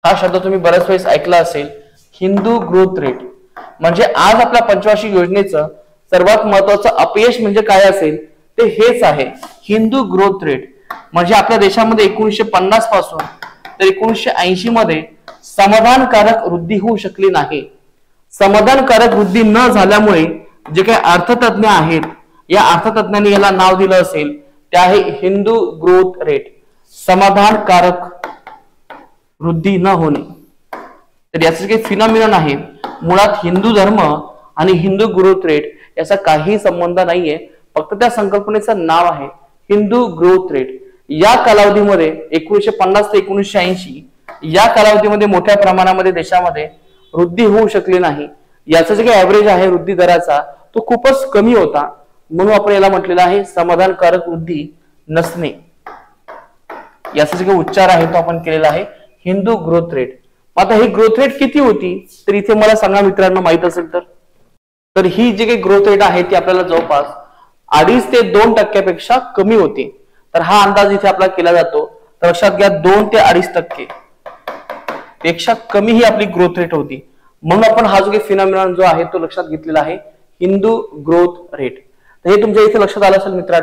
हा शब्द तुम्ही बऱ्याच वेळेस ऐकला असेल, हिंदू ग्रोथ रेट. म्हणजे आज आपल्या पंचवार्षिक योजनेचं सर्वात महत्वाचं अपयश म्हणजे काय असेल ते हेच आहे, हिंदू ग्रोथ रेट. म्हणजे आपल्या देशामध्ये 1950 पासून तर 1980 मध्ये समाधानकारक वृद्धी होऊ शकली नाही. समाधानकारक वृद्धी न झाल्यामुळे जे काही अर्थतज्ञ आहेत, या अर्थतज्ञांनी याला नाव दिलं असेल ते आहे हिंदू ग्रोथ रेट, समाधानकारक वृद्धी न होणे. तर याचे काही फिनॉमिनन आहे. मुळात हिंदू धर्म आणि हिंदू ग्रोथ रेट याचा काही संबंध नाहीये, फक्त त्या संकल्पनेचं नाव आहे हिंदू ग्रोथ रेट. या कालावधीमध्ये 1950 ते 1980 या कालावधीमध्ये मोठ्या प्रमाणामध्ये देशामध्ये वृद्धी होऊ शकली नाही. याचा जे काही ऍव्हरेज आहे वृद्धी दराचा तो खूपच कमी होता, म्हणून आपण याला म्हटलेलं आहे समाधानकारक वृद्धी नसणे. याचा जे काही उच्चार आहे तो आपण केलेला आहे हिंदू ग्रोथ रेट. आता ही ग्रोथ रेट किती होती तर इथे मला सांगा मित्रांनो, माहित असेल तर ही जी काही ग्रोथ रेट आहे ती आपल्याला जवळपास 2.5 ते 2% कमी होती. तर हा अंदाज इथे आपला केला जातो. तर लक्षात घ्या 2 ते 2.5% पेक्षा कमी ही आपली ग्रोथ रेट होती. मग आपण हा जो काही फिनॉमिनन जो आहे तो लक्षात घेतलेला आहे हिंदू ग्रोथ रेट. तर हे तुमच्या इथे लक्षात आलं असेल मित्रांनो.